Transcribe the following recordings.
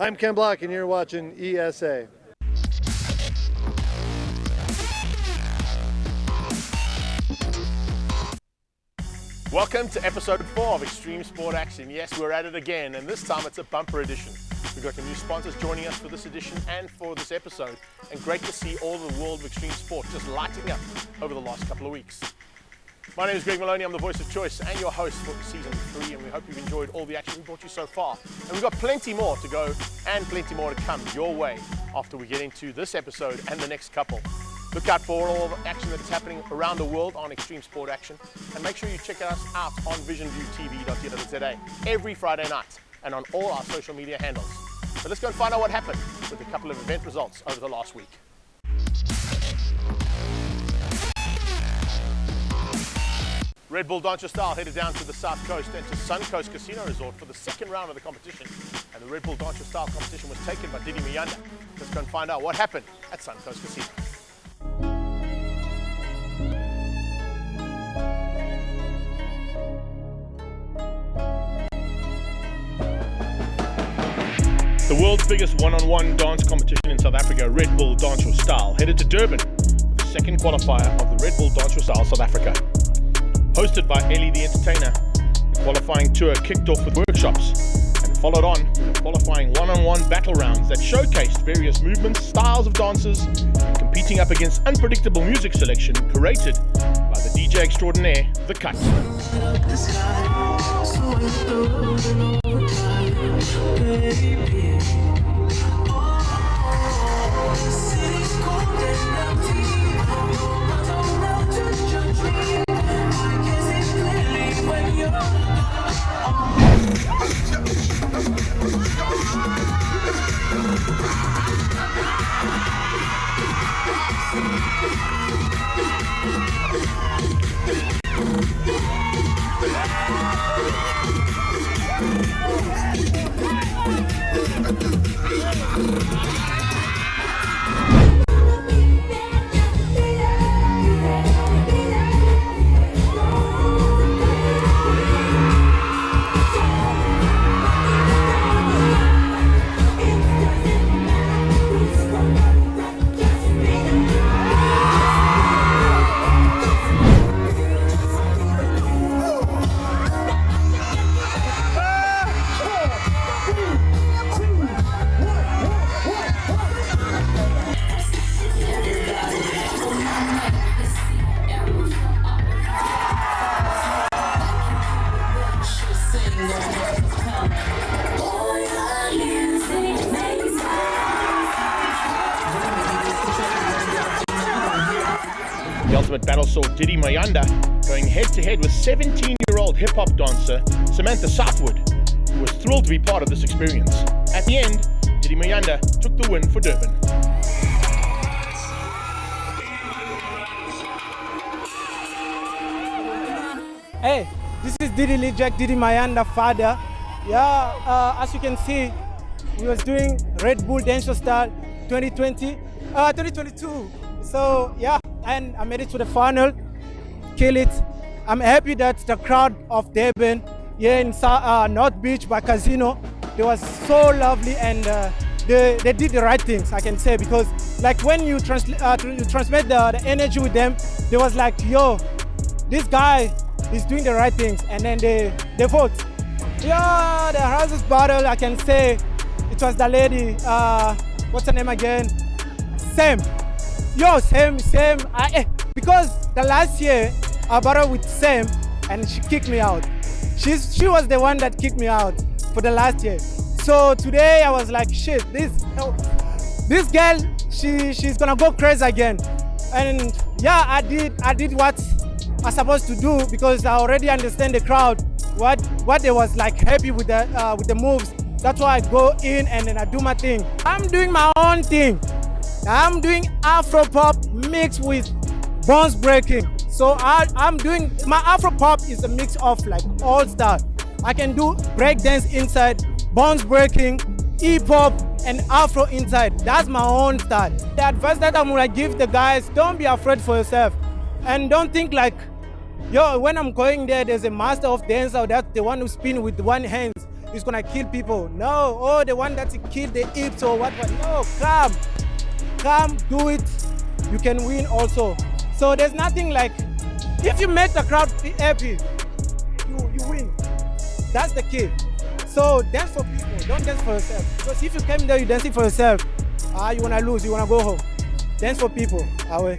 I'm Ken Block and you're watching ESA. Welcome to episode 4 of Extreme Sport Action. Yes, we're at it again, and this time it's a bumper edition. We've got some new sponsors joining us for this edition and for this episode, and great to see all the world of extreme sport just lighting up over the last couple of weeks. My name is Greg Maloney, I'm the voice of choice and your host for season 3, and we hope you've enjoyed all the action we brought you so far. And we've got plenty more to go and plenty more to come your way after we get into this episode and the next couple. Look out for all the action that is happening around the world on Extreme Sport Action, and make sure you check us out on visionviewtv.co.za every Friday night and on all our social media handles. So let's go and find out what happened with a couple of event results over the last week. Red Bull Dance Your Style headed down to the south coast and to Suncoast Casino Resort for the second round of the competition, and the Red Bull Dance Your Style competition was taken by Cade Mein. Let's go and find out what happened at Suncoast Casino. The world's biggest one-on-one dance competition in South Africa, Red Bull Dance Your Style, headed to Durban for the second qualifier of the Red Bull Dance Your Style South Africa. Hosted by Ellie the Entertainer, the qualifying tour kicked off with workshops and followed on with qualifying one-on-one battle rounds that showcased various movements, styles of dancers, and competing up against unpredictable music selection curated by the DJ extraordinaire, The Cut. The ultimate battle saw Cade Mein going head-to-head with 17-year-old hip-hop dancer Samantha Southwood, who was thrilled to be part of this experience. At the end, Cade Mein took the win for Durban. Hey, this is Cade Mein, the father. Yeah, as you can see, we was doing Red Bull Dance Your Style 2022. So yeah, and I made it to the final, kill it. I'm happy that the crowd of Durban here in North Beach by Casino, they was so lovely, and they did the right things, I can say, because like when you transmit the energy with them, they was like, yo, this guy is doing the right things, and then they vote. Yeah, the hardest battle, I can say, it was the lady, what's her name again? Sam. Yo, Sam, because the last year I battled with Sam and she kicked me out. She was the one that kicked me out for the last year. So today I was like, shit, this girl, she's gonna go crazy again. And yeah, I did what I supposed to do, because I already understand the crowd, what they was like happy with the moves. That's why I go in and then I do my thing. I'm doing my own thing. I'm doing Afro pop mixed with bones breaking. So I'm doing, my Afro pop is a mix of like all style. I can do breakdance inside, bones breaking, hip hop, and Afro inside. That's my own style. The advice that I'm gonna give the guys: don't be afraid for yourself, and don't think like, yo, when I'm going there, there's a master of dance, or that's the one who spin with one hand. is gonna kill people. No, oh, the one that killed the apes or what? No, come, do it. You can win also. So there's nothing like, if you make the crowd happy, you win. That's the key. So dance for people, don't dance for yourself. Because if you came there, you dancing for yourself, you wanna lose, you wanna go home. Dance for people, away.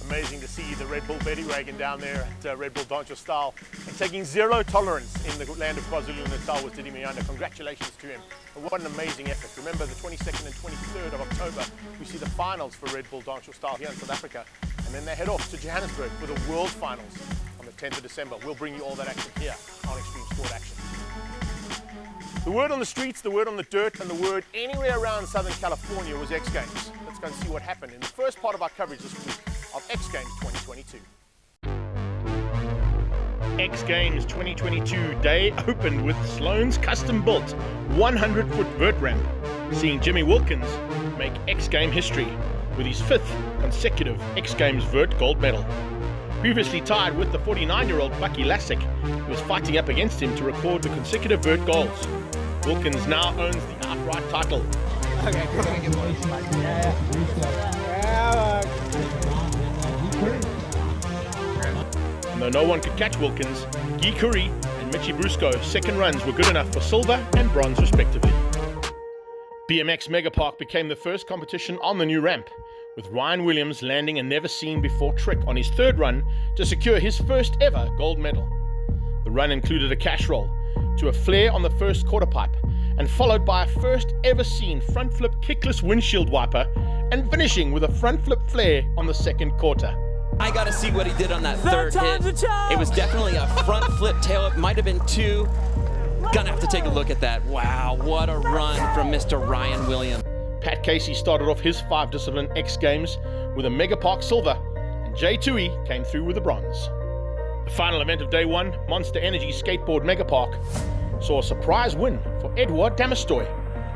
Amazing to see the Red Bull Betty Wagon down there at Red Bull Dancho Style and taking zero tolerance in the land of KwaZulu-Natal with Cade Mein. Congratulations to him. And what an amazing effort. Remember the 22nd and 23rd of October, we see the finals for Red Bull Dancho Style here in South Africa. And then they head off to Johannesburg for the World Finals on the 10th of December. We'll bring you all that action here on Extreme Sport Action. The word on the streets, the word on the dirt, and the word anywhere around Southern California was X Games. Let's go and see what happened in the first part of our coverage this week of X Games 2022. X Games 2022 day opened with Sloan's custom-built 100-foot vert ramp, seeing Jimmy Wilkins make X Game history with his 5th consecutive X Games vert gold medal. Previously tied with the 49-year-old Bucky Lasek, who was fighting up against him to record the consecutive vert goals. Wilkins now owns the outright title. And though no one could catch Wilkins, Guy Curry and Mitchie Brusco's second runs were good enough for silver and bronze respectively. BMX Megapark became the first competition on the new ramp, with Ryan Williams landing a never-seen-before trick on his 3rd run to secure his first ever gold medal. The run included a cash roll to a flare on the first quarter pipe, and followed by a first ever seen front flip kickless windshield wiper, and finishing with a front flip flare on the second quarter. I gotta see what he did on that third hit. It was definitely a front flip tail. It might have been 2. Gonna have to take a look at that. Wow, what a run from Mr. Ryan Williams. Pat Casey started off his 5-discipline X Games with a Megapark silver, and Jay Tui came through with a bronze. The final event of day 1, Monster Energy Skateboard Megapark, saw a surprise win for Edouard Damastoy,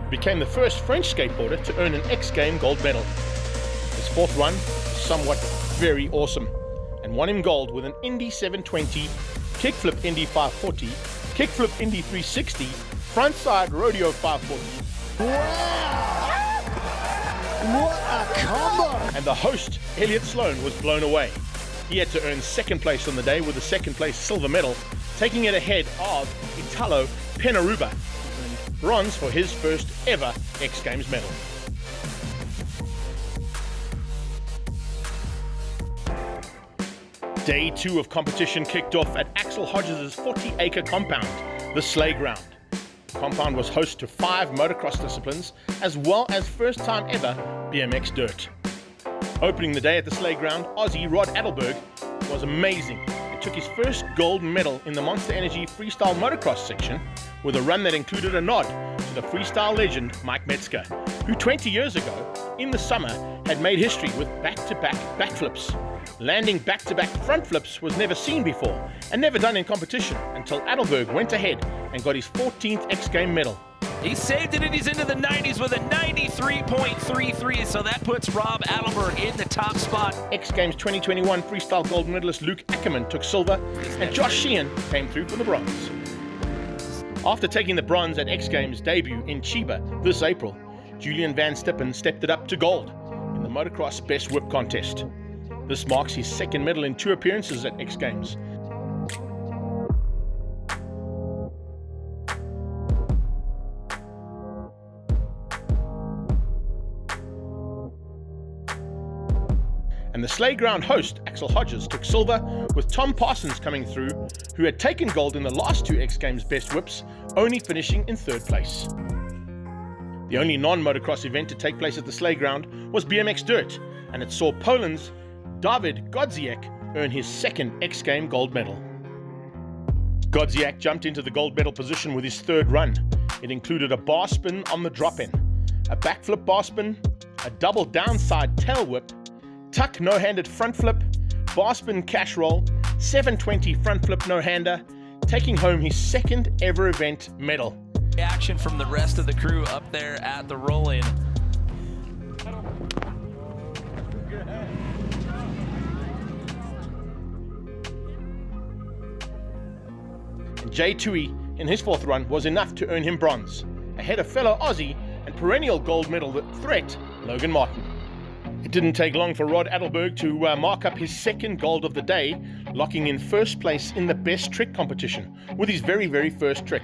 who became the first French skateboarder to earn an X Game gold medal. His 4th run was somewhat very awesome, and won him gold with an Indy 720, kickflip Indy 540, kickflip Indy 360, frontside rodeo 540. Wow! What a combo! And the host, Elliot Sloan, was blown away. He had to earn 2nd place on the day with a 2nd place silver medal, taking it ahead of Italo Penaruba, and bronze for his first ever X Games medal. Day 2 of competition kicked off at Axel Hodges' 40-acre compound, the Sleigh Ground. The compound was host to 5 motocross disciplines, as well as first-time ever BMX dirt. Opening the day at the Sleigh Ground, Aussie Rod Adelberg was amazing and took his first gold medal in the Monster Energy Freestyle Motocross section with a run that included a nod to the freestyle legend Mike Metzger, who 20 years ago, in the summer, had made history with back-to-back backflips. Landing back-to-back front flips was never seen before and never done in competition until Adelberg went ahead and got his 14th X Game medal. He saved it and he's into the 90s with a 93.33, so that puts Rob Adelberg in the top spot. X Games 2021 freestyle gold medalist Luke Ackerman took silver, and Josh Sheehan came through for the bronze. After taking the bronze at X Games debut in Chiba this April, Julian Van Stippen stepped it up to gold in the motocross best whip contest. This marks his 2nd medal in 2 appearances at X Games. And the Sleigh Ground host, Axel Hodges, took silver, with Tom Parsons coming through, who had taken gold in the last 2 X Games best whips, only finishing in 3rd place. The only non-motocross event to take place at the Sleigh Ground was BMX Dirt, and it saw Poland's David Godziak earn his 2nd X Game gold medal. Godziak jumped into the gold medal position with his 3rd run. It included a bar spin on the drop-in, a backflip bar spin, a double downside tail whip, tuck no-handed front flip, bar spin cash roll, 720 front flip no-hander, taking home his 2nd ever event medal. Action from the rest of the crew up there at the roll-in. Jay Tui in his fourth run was enough to earn him bronze, ahead of fellow Aussie and perennial gold medal threat Logan Martin. It didn't take long for Rod Adelberg to mark up his second gold of the day, locking in first place in the best trick competition with his very, very first trick.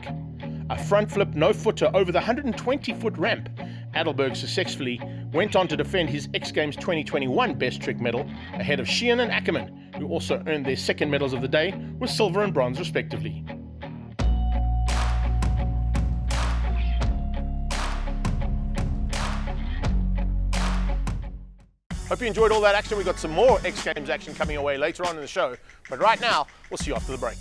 A front flip no-footer over the 120-foot ramp. Adelberg successfully went on to defend his X Games 2021 best trick medal ahead of Sheehan and Ackerman, who also earned their second medals of the day with silver and bronze respectively. Hope you enjoyed all that action. We've got some more X Games action coming away later on in the show. But right now, we'll see you after the break.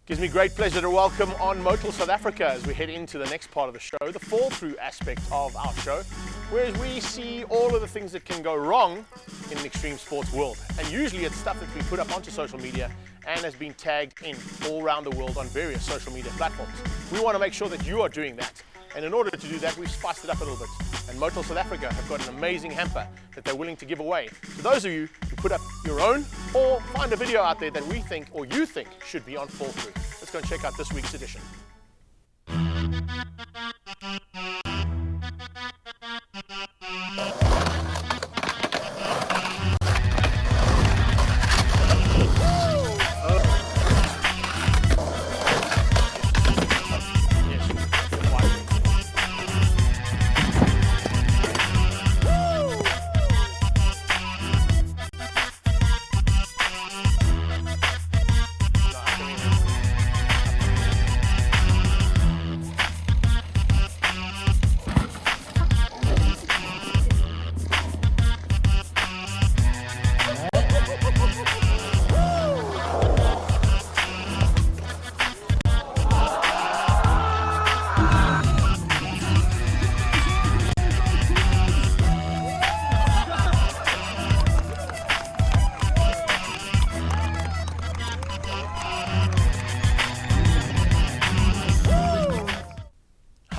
Gives me great pleasure to welcome on Motul South Africa as we head into the next part of the show, the fall-through aspect of our show, whereas we see all of the things that can go wrong in the extreme sports world. And usually it's stuff that we put up onto social media and has been tagged in all around the world on various social media platforms. We want to make sure that you are doing that. And in order to do that, we've spiced it up a little bit. And Motul South Africa have got an amazing hamper that they're willing to give away to those of you who put up your own or find a video out there that we think or you think should be on fall through. Let's go and check out this week's edition.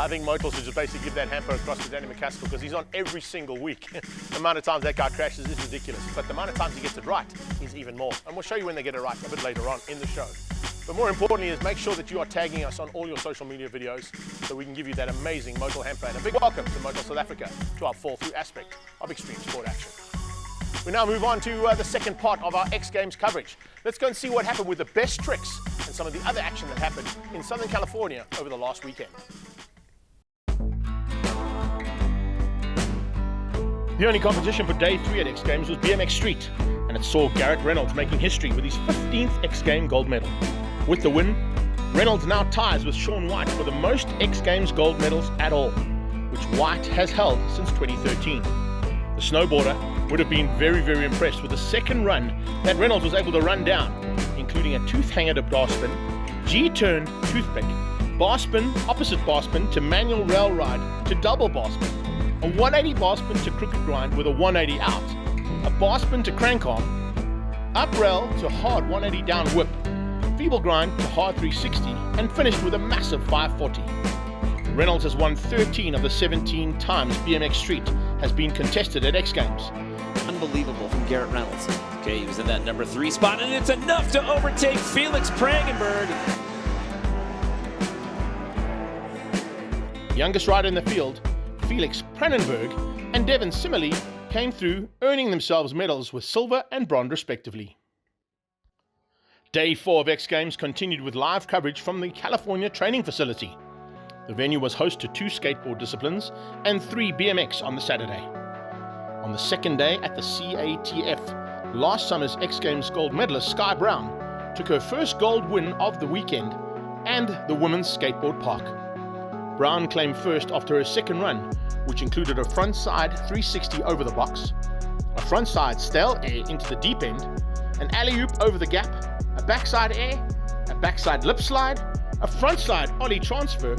I think Motul should just basically give that hamper across to Danny McCaskill because he's on every single week. The amount of times that guy crashes is ridiculous, but the amount of times he gets it right is even more. And we'll show you when they get it right a bit later on in the show. But more importantly is make sure that you are tagging us on all your social media videos so we can give you that amazing Motul hamper. And a big welcome to Motul South Africa to our fall-through aspect of extreme sport action. We now move on to the second part of our X Games coverage. Let's go and see what happened with the best tricks and some of the other action that happened in Southern California over the last weekend. The only competition for day 3 at X Games was BMX Street, and it saw Garrett Reynolds making history with his 15th X Game gold medal. With the win, Reynolds now ties with Sean White for the most X Games gold medals at all, which White has held since 2013. The snowboarder would have been very, very impressed with the second run that Reynolds was able to run down, including a tooth hanger to bar spin, G-turn toothpick, bar spin, opposite bar spin to manual rail ride to double bar spin, a 180 bar spin to crooked grind with a 180 out, a bar spin to crank arm, up rail to hard 180 down whip, feeble grind to hard 360, and finished with a massive 540. Reynolds has won 13 of the 17 times BMX Street has been contested at X Games. Unbelievable from Garrett Reynolds. Okay, he was in that number 3 spot, and it's enough to overtake Felix Prangenberg. Youngest rider in the field, Felix Prangenberg and Devin Simmerly came through, earning themselves medals with silver and bronze respectively. Day 4 of X Games continued with live coverage from the California training facility. The venue was host to 2 skateboard disciplines and 3 BMX on the Saturday. On the second day at the CATF, last summer's X Games gold medalist Sky Brown took her first gold win of the weekend and the women's skateboard park. Brown claimed first after her second run, which included a frontside 360 over the box, a frontside stale air into the deep end, an alley-oop over the gap, a backside air, a backside lip slide, a frontside ollie transfer,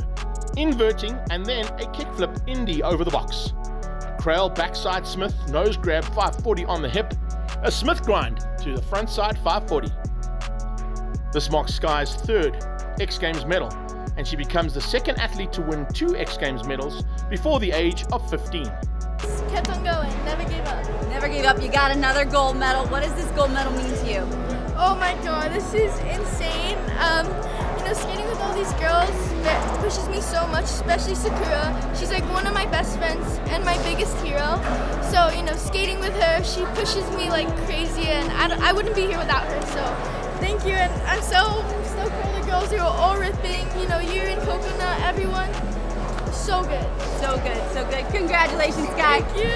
inverting, and then a kickflip indie over the box. A Crail backside Smith nose grab 540 on the hip, a Smith grind to the frontside 540. This marks Sky's third X Games medal, and she becomes the second athlete to win 2 X Games medals before the age of 15. Kept on going, never gave up. Never gave up. You got another gold medal. What does this gold medal mean to you? Oh my god, this is insane. Skating with all these girls that pushes me so much, especially Sakura. She's like one of my best friends and my biggest hero. So, skating with her, she pushes me like crazy, and I wouldn't be here without her. So, thank you, and I'm so stoked for all the girls. They were all ripping. You and Coconut, everyone. So good. So good, so good. Congratulations, Sky. Thank you.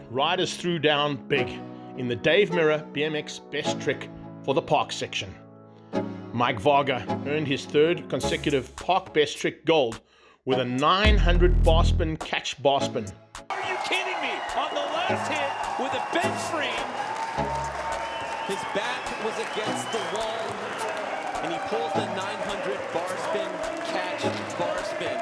Riders threw down big in the Dave Mirra BMX Best Trick for the park section. Mike Varga earned his third consecutive park best trick gold with a 900 bar spin catch bar spin. Are you kidding me? On the last hit with a bench frame. His back was against the wall, and he pulls the 900 bar spin catch bar spin.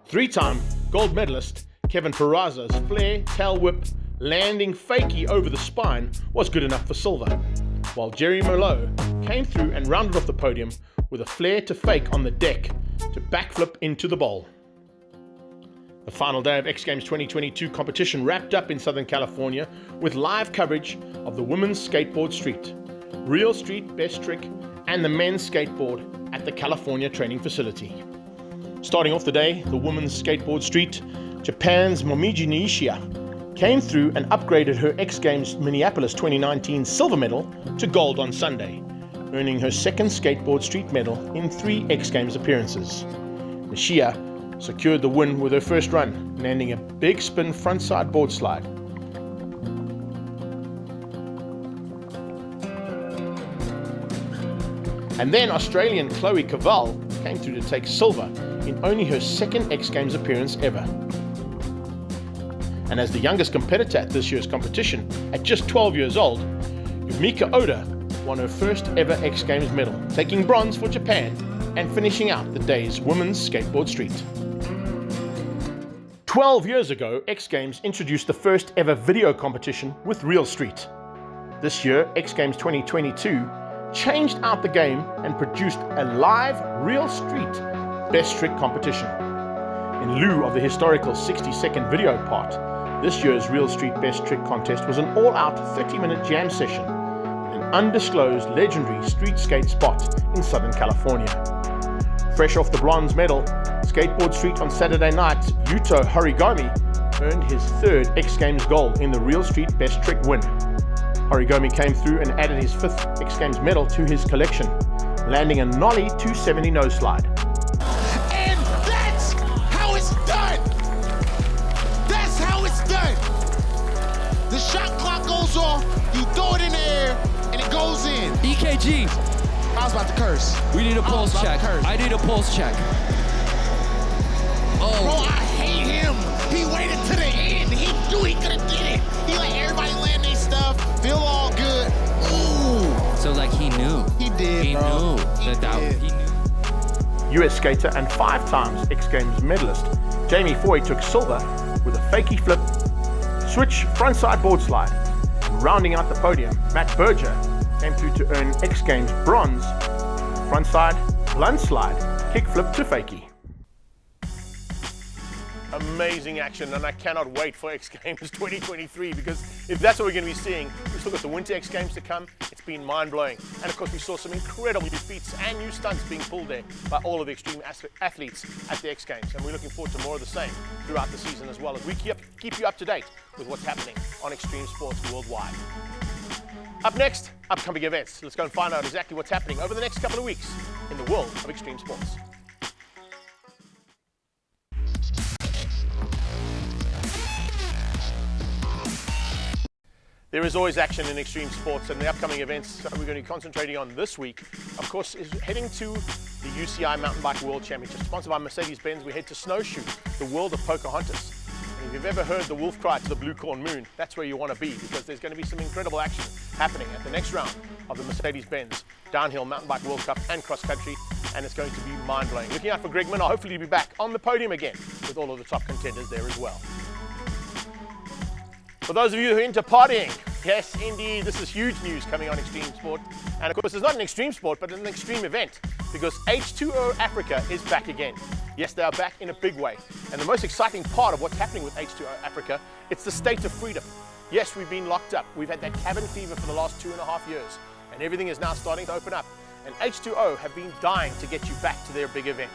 3-time gold medalist Kevin Peraza's flare tail whip landing fakie over the spine was good enough for silver, while Jerry Merlot came through and rounded off the podium with a flare to fake on the deck to backflip into the bowl. The final day of X Games 2022 competition wrapped up in Southern California with live coverage of the women's skateboard street, real street best trick, and the men's skateboard at the California training facility. Starting off the day, the women's skateboard street, Japan's Momiji Nishia came through and upgraded her X Games Minneapolis 2019 silver medal to gold on Sunday, earning her second skateboard street medal in 3 X Games appearances. Nishia secured the win with her first run, landing a big spin frontside board slide. And then Australian Chloe Cavell came through to take silver in only her second X Games appearance ever. And as the youngest competitor at this year's competition, at just 12 years old, Yumika Oda won her first ever X Games medal, taking bronze for Japan and finishing out the day's women's skateboard street. 12 years ago, X Games introduced the first ever video competition with Real Street. This year, X Games 2022 changed out the game and produced a live Real Street best trick competition. In lieu of the historical 60-second video part, this year's Real Street Best Trick contest was an all-out 30-minute jam session in an undisclosed legendary street skate spot in Southern California. Fresh off the bronze medal, Skateboard Street on Saturday night, Yuto Horigami earned his third X Games gold in the Real Street Best Trick win. Horigami came through and added his 5th X Games medal to his collection, landing a nollie 270 nose slide. And that's how it's done. That's how it's done. The shot clock goes off, you throw it in the air, and it goes in. EKG. I was about to curse. We need a pulse check. I need a pulse check. Bro, Oh, I hate him. He waited to the end. He knew he could have did it. He let everybody land their stuff, feel all good. Ooh, so like he knew. he did, He bro. knew He did. US skater and 5 times X Games medalist Jamie Foy took silver with a fakie flip, switch frontside board slide. And rounding out the podium, Matt Berger came through to earn X Games bronze, frontside blunt slide, kickflip to fakie. Amazing action, and I cannot wait for X Games 2023, because if that's what we're going to be seeing, we've still got the Winter X Games to come. It's been mind-blowing, and of course we saw some incredible new feats and new stunts being pulled there by all of the extreme athletes at the X Games, and we're looking forward to more of the same throughout the season, as well as we keep you up to date with what's happening on extreme sports worldwide. Up next, upcoming events. Let's go and find out exactly what's happening over the next couple of weeks in the world of extreme sports. There is always action in extreme sports, and the upcoming events we're going to be concentrating on this week, of course, is heading to the UCI Mountain Bike World Championship. Sponsored by Mercedes-Benz, we head to Snowshoe, the world of Pocahontas. And if you've ever heard the wolf cry to the blue corn moon, that's where you want to be, because there's going to be some incredible action happening at the next round of the Mercedes-Benz Downhill Mountain Bike World Cup and Cross Country, and it's going to be mind-blowing. Looking out for Greg Minnaar, hopefully to be back on the podium again with all of the top contenders there as well. For those of you who are into partying, yes, indeed, this is huge news coming on Extreme Sport. And of course, it's not an extreme sport, but an extreme event, because H2O Africa is back again. Yes, they are back in a big way. And the most exciting part of what's happening with H2O Africa, it's the state of freedom. Yes, we've been locked up. We've had that cabin fever for the last 2.5 years, and everything is now starting to open up. And H2O have been dying to get you back to their big event.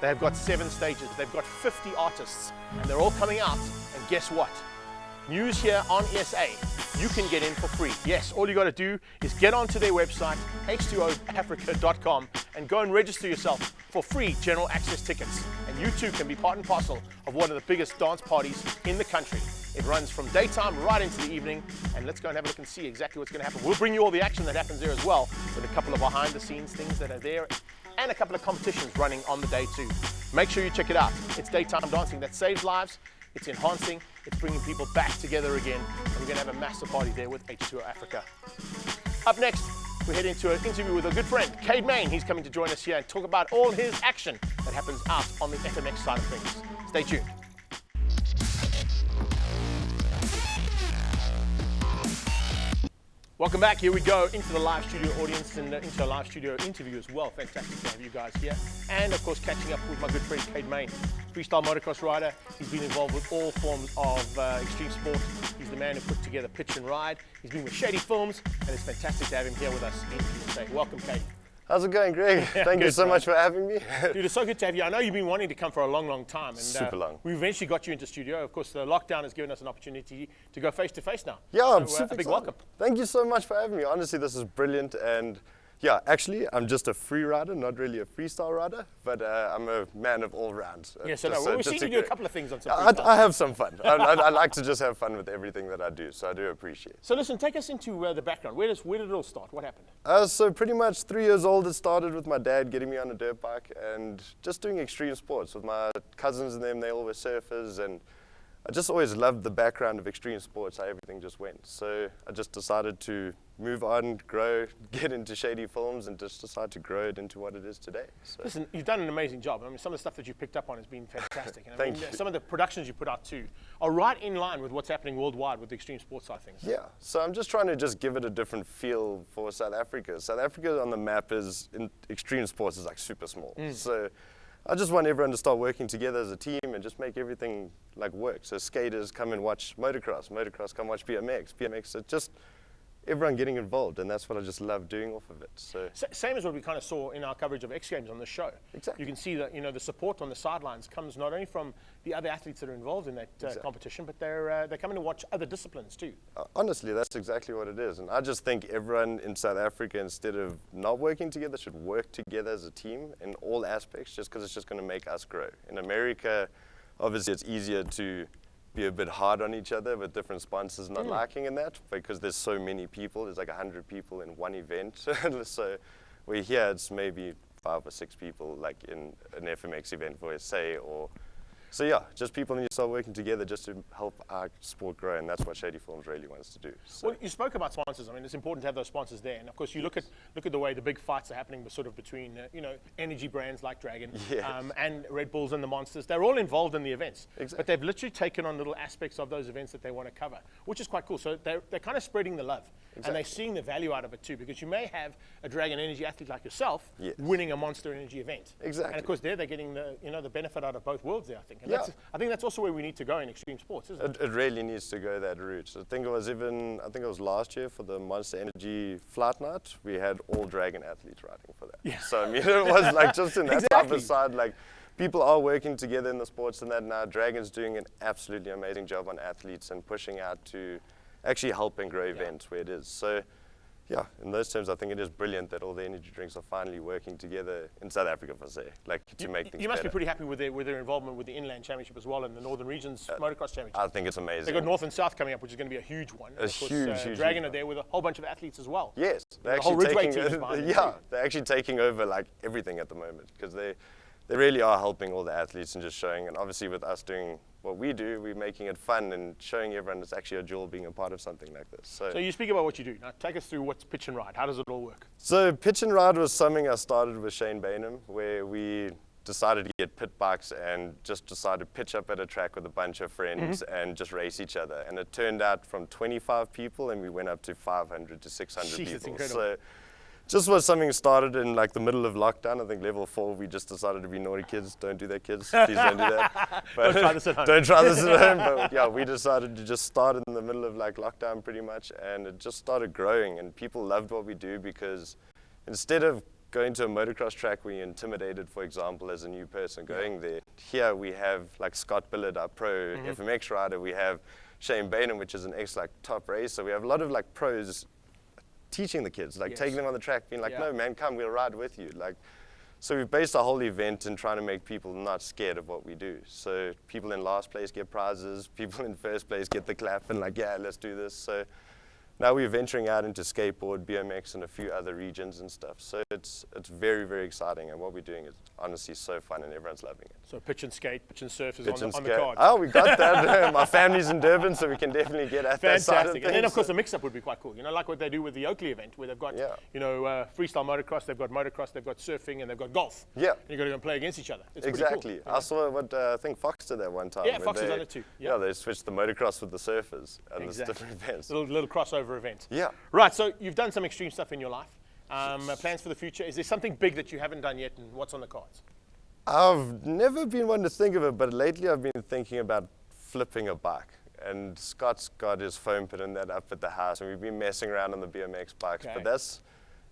They have got 7 stages, they've got 50 artists, and they're all coming out, and guess what? News here on ESA, you can get in for free. Yes, all you got to do is get onto their website, h2oafrica.com, and go and register yourself for free general access tickets. And you too can be part and parcel of one of the biggest dance parties in the country. It runs from daytime right into the evening, and let's go and have a look and see exactly what's going to happen. We'll bring you all the action that happens there as well, with a couple of behind the scenes things that are there, and a couple of competitions running on the day too. Make sure you check it out. It's daytime dancing that saves lives. It's enhancing, it's bringing people back together again, and we're going to have a massive party there with H2O Africa. Up next, we head into an interview with a good friend, Cade Mein. He's coming to join us here and talk about all his action that happens out on the FMX side of things. Stay tuned. Welcome back. Here we go into the live studio audience and into a live studio interview as well. Fantastic to have you guys here. And of course, catching up with my good friend Cade Mein, freestyle motocross rider. He's been involved with all forms of extreme sport. He's the man who put together Pitch and Ride. He's been with Shady Films, and it's fantastic to have him here with us in USA. Welcome, Cade. How's it going, Greg? Thank you so much for having me. Dude, it's so good to have you. I know you've been wanting to come for a long, long time. And, super long. We eventually got you into studio. Of course, the lockdown has given us an opportunity to go face to face now. Yeah, so, I'm super a big excited. welcome. Thank you so much for having me. Honestly, this is brilliant. And yeah, actually, I'm just a free rider, not really a freestyle rider, but I'm a man of all rounds. Yeah, so we've seen you do a couple of things on some I have some fun. I like to just have fun with everything that I do, so I do appreciate it. So listen, take us into the background. Where did it all start? What happened? So pretty much 3 years old, it started with my dad getting me on a dirt bike and just doing extreme sports with my cousins and them. They all were surfers, and I just always loved the background of extreme sports, how everything just went. So I just decided to move on, grow, get into Shady Films, and just decide to grow it into what it is today. So. Listen, you've done an amazing job. I mean, some of the stuff that you've picked up on has been fantastic. And Thank you. Some of the productions you put out too are right in line with what's happening worldwide with the extreme sports side of things. Yeah, so I'm just trying to just give it a different feel for South Africa. South Africa on the map is, in extreme sports, is like super small. So I just want everyone to start working together as a team and just make everything like work. So skaters come and watch motocross, motocross come watch BMX, BMX, so just everyone getting involved, and that's what I just love doing off of it. So same as what we kind of saw in our coverage of X Games on the show. Exactly. You can see that the support on the sidelines comes not only from the other athletes that are involved in that competition, but they're coming to watch other disciplines too. Honestly, that's exactly what it is, and I just think everyone in South Africa, instead of not working together, should work together as a team in all aspects, just because it's just going to make us grow. In America, obviously, it's easier to be a bit hard on each other with different sponsors not liking in that, because there's so many people. There's like 100 people in one event. So we're here, it's maybe 5 or 6 people like in an FMX event for SA or so yeah, just people need to start working together just to help our sport grow, and that's what Shady Films really wants to do. So. Well, you spoke about sponsors. I mean, it's important to have those sponsors there, and of course, you look at the way the big fights are happening, but sort of between energy brands like Dragon and Red Bulls and the Monsters. They're all involved in the events, but they've literally taken on little aspects of those events that they want to cover, which is quite cool. So they're kind of spreading the love, and they're seeing the value out of it too, because you may have a Dragon Energy athlete like yourself winning a Monster Energy event, and of course, they're getting the benefit out of both worlds there. I think. And I think that's also where we need to go in extreme sports, isn't it? It really needs to go that route. I think it was last year for the Monster Energy Flight Night, we had all Dragon athletes riding for that. Yeah. So I mean, it was like just in that type of side, like people are working together in the sports and that now. Dragon's doing an absolutely amazing job on athletes and pushing out to actually help and grow events where it is. So yeah, in those terms, I think it is brilliant that all the energy drinks are finally working together in South Africa, per se, like to make things You must better. be pretty happy with their involvement with the Inland Championship as well and the Northern Regions Motocross Championship. I think it's amazing. They've got North and South coming up, which is going to be a huge one. Huge. Dragon are there with a whole bunch of athletes as well. Yes, they're the whole actually Ridgeway team is behind them too. they're actually taking over like everything at the moment, because they really are helping all the athletes and just showing. And obviously, with us doing what we do, we're making it fun and showing everyone it's actually a jewel being a part of something like this. So you speak about what you do. Now take us through what's Pitch and Ride. How does it all work? So Pitch and Ride was something I started with Shane Bainham, where we decided to get pit bikes and just decided to pitch up at a track with a bunch of friends and just race each other. And it turned out from 25 people, and we went up to 500 to 600 Jeez, that's people. incredible. So just was something started in like the middle of lockdown. I think level 4, we just decided to be naughty kids. Don't do that, kids. Please don't do that. But Don't try this at home. Don't try this at home. But yeah, we decided to just start in the middle of like lockdown pretty much, and it just started growing, and people loved what we do because instead of going to a motocross track where you're intimidated, for example, as a new person going there, here we have like Scott Billard, our pro FMX rider. We have Shane Bainham, which is an like top racer. We have a lot of like pros teaching the kids, like taking them on the track, being like, no man, come, we'll ride with you. Like, so we've based our whole event in trying to make people not scared of what we do. So people in last place get prizes, people in first place get the clap and like, yeah, let's do this. So now we're venturing out into skateboard, BMX, and a few other regions and stuff. So it's very, very exciting, and what we're doing is honestly so fun, and everyone's loving it. So pitch and skate, pitch and surf is Pitch on and the skate. card. Oh, we got that. My family's in Durban, so we can definitely get at that side of Fantastic. things. And then, of course, the mix-up would be quite cool. You know, like what they do with the Oakley event, where they've got, you know, freestyle motocross, they've got motocross, they've got surfing, and they've got golf. Yeah. And you've got to go and play against each other. It's exactly. Cool, I saw what I think Fox did that one time. Yeah, Fox has done it too. Yeah, they switched the motocross with the surfers and there's different events. Little crossover event. Yeah. Right, so you've done some extreme stuff in your life. Plans for the future. Is there something big that you haven't done yet, and what's on the cards? I've never been one to think of it, but lately I've been thinking about flipping a bike. And Scott's got his foam pit and that up at the house, and we've been messing around on the BMX bikes. Okay. But it's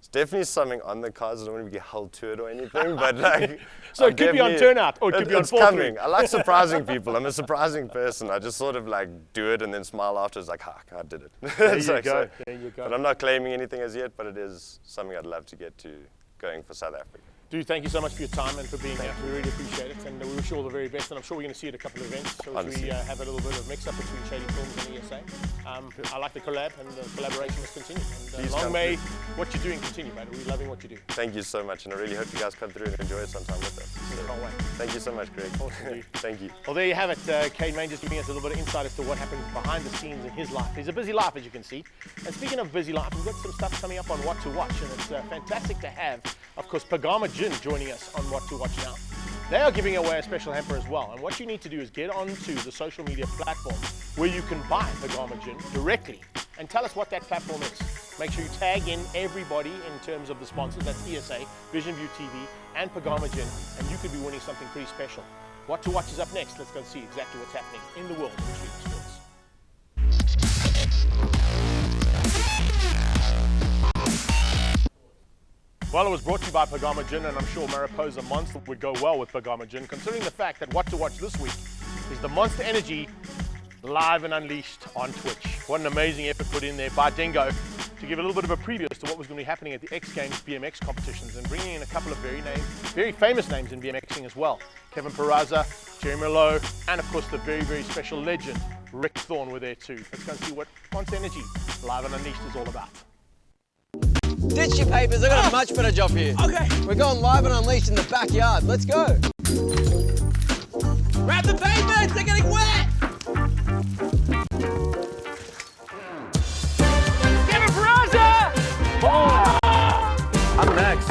definitely something on the cards. I don't want to get held to it or anything, but like. So it could be on turnout, or it could be on It's fall coming. through. I like surprising people. I'm a surprising person. I just sort of like do it and then smile after. It's like, I did it. There you go. There you go. But I'm not claiming anything as yet, but it is something I'd love to get to going for South Africa. Dude, thank you so much for your time and for being here. We really appreciate it, and we wish you all the very best. And I'm sure we're going to see you at a couple of events. So we have a little bit of mix-up between Shady Films and ESA. I like the collab, and the collaboration must continue. And long may what you're doing continue, man. We're loving what you do. Thank you so much, and I really hope you guys come through and enjoy it sometime with us. So, can't wait. Thank you so much, Greg. Awesome, dude. Thank you. Well, there you have it. Cade Mein just giving us a little bit of insight as to what happens behind the scenes in his life. He's a busy life, as you can see. And speaking of busy life, we've got some stuff coming up on What to Watch, and it's fantastic to have, of course, Pagama Gin joining us on What to Watch now. They are giving away a special hamper as well, and what you need to do is get onto the social media platform where you can buy Pagama Gin directly, and tell us what that platform is. Make sure you tag in everybody in terms of the sponsors. That's ESA, Vision View TV, and Pagama Gin, and you could be winning something pretty special. What to Watch is up next. Let's go and see exactly what's happening in the world of extreme sports. Well, it was brought to you by Pagama Gin, and I'm sure Mariposa Monster would go well with Pagama Gin, considering the fact that What to Watch this week is the Monster Energy live and unleashed on Twitch. What an amazing effort put in there by Dingo to give a little bit of a preview as to what was going to be happening at the X Games BMX competitions, and bringing in a couple of very famous names in BMXing as well. Kevin Peraza, Jeremy Lowe, and of course the very, very special legend, Rick Thorne, were there too. Let's go and see what Monster Energy live and unleashed is all about. Ditch your papers, I got a much better job here. Okay. We're going live and unleashed in the backyard. Let's go. Grab the pavements, they're getting wet! Kevin Peraza! Oh. I'm next.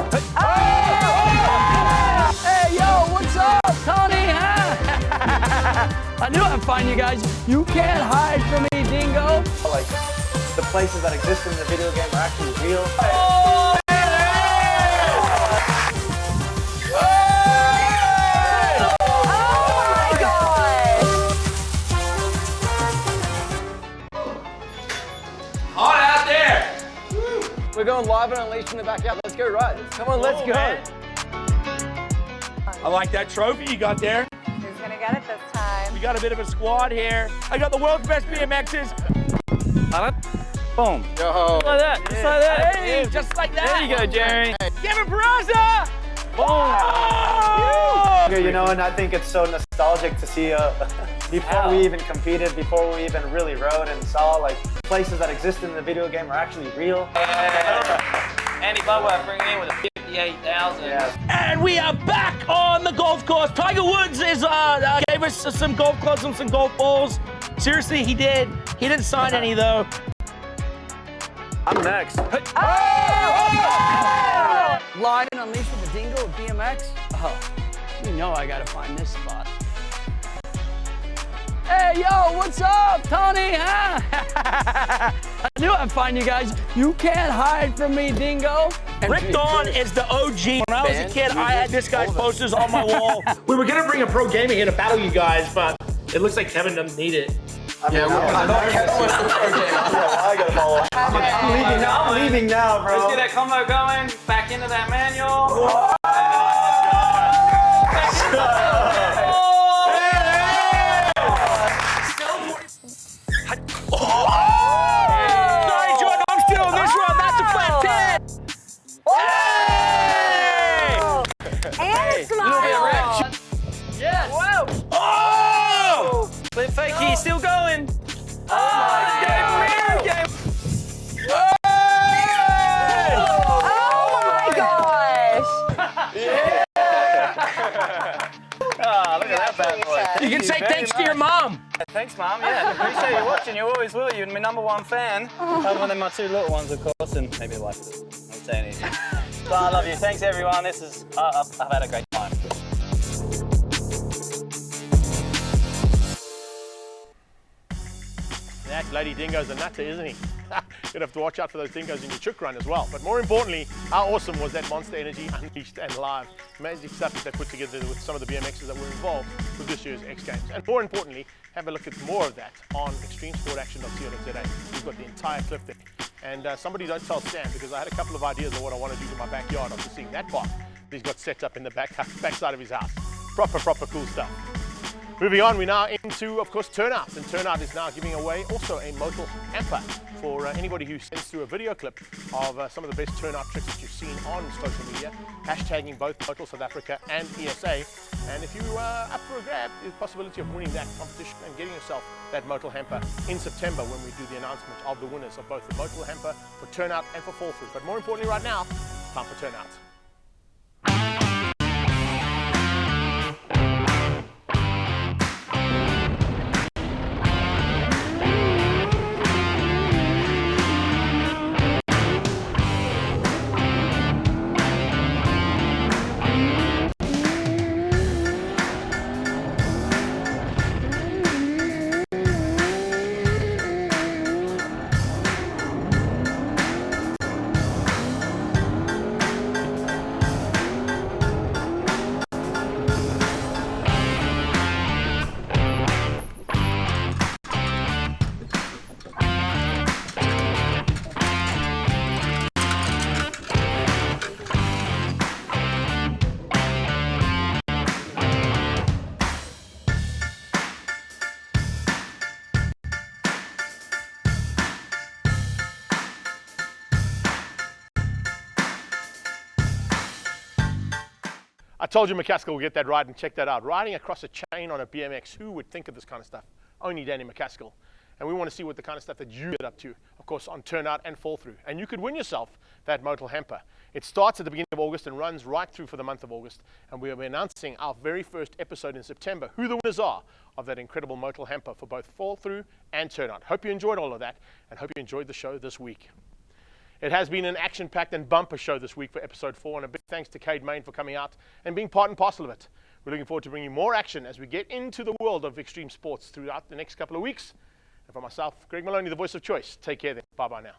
Hey, yo, what's up, Tony? I knew I'd find you guys. You can't hide from me, Dingo. Like, the places that exist in the video game are actually real. Oh, Hot out there! We're going live and unleashed in the backyard. Let's go ride. Come on, let's go. man. I like that trophy you got there. Who's gonna get it this time? We got a bit of a squad here. I got the world's best BMXs. Boom. Yo. Just like that. Just like that. Hey, just like that. There you go, Jerry. Kevin Peraza! Boom. You know, and I think it's so nostalgic to see before we even competed, before we even really rode and saw like places that exist in the video game are actually real. Andy Butler bringing in with a 58,000. Yeah. And we are back on the golf course. Tiger Woods gave us some golf clubs and some golf balls. Seriously, he did. He didn't sign any though. I'm next. Live and unleashed with the Dingo of BMX. Oh, You know I gotta find this spot. Hey, yo, what's up, Tony, huh? I knew I'd find you guys. You can't hide from me, dingo. Rick Dawn is the OG. When I was a kid, I had this guy's posters on my wall. We were gonna bring a pro gamer here to battle you guys, but it looks like Kevin doesn't need it. I gotta follow. I'm leaving now, bro. Let's get that combo going. Back into that manual. Sorry, Jordan, I'm still on this run. That's a flat 10. And a smile. Little bit of reaction. Yes. Whoa. Oh! Flip fakey, still going. Oh my God. Oh my gosh. Yeah. Oh, look at that bad boy. You can say thanks to your mom. Thanks, Mom. Yeah, appreciate you watching. You always will. You're my #1 fan. Other than my 2 little ones, of course, and maybe like this. I won't say anything. But I love you. Thanks, everyone. This is. I've had a great time. That bloody dingo's a nutter, isn't he? You'd have to watch out for those dingoes in your chook run as well. But more importantly, how awesome was that Monster Energy Unleashed and Live? Amazing stuff that they put together with some of the BMXs that were involved with this year's X Games. And more importantly, have a look at more of that on extremesportaction.co.za. We've got the entire clip there. And somebody don't tell Sam, because I had a couple of ideas of what I want to do to my backyard after seeing that park he's got set up in the backside of his house. Proper cool stuff. Moving on, we're now into, of course, Turnout. And Turnout is now giving away also a motor hamper for anybody who sends through a video clip of some of the best turnout tricks that you've seen on social media, hashtagging both Motor South Africa and ESA. And if you are up for a grab, there's a possibility of winning that competition and getting yourself that motor hamper in September when we do the announcement of the winners of both the motor hamper for Turnout and for Fall Through. But more importantly right now, time for Turnout. I told you McCaskill will get that right, and check that out. Riding across a chain on a BMX, who would think of this kind of stuff? Only Danny McCaskill. And we want to see what the kind of stuff that you get up to, of course, on Turnout and Fall Through. And you could win yourself that motor hamper. It starts at the beginning of August and runs right through for the month of August. And we will be announcing our very first episode in September, who the winners are of that incredible motor hamper for both Fall Through and Turnout. Hope you enjoyed all of that, and hope you enjoyed the show this week. It has been an action-packed and bumper show this week for episode 4, and a big thanks to Cade Mein for coming out and being part and parcel of it. We're looking forward to bringing more action as we get into the world of extreme sports throughout the next couple of weeks. And for myself, Greg Maloney, the voice of choice, take care then. Bye-bye now.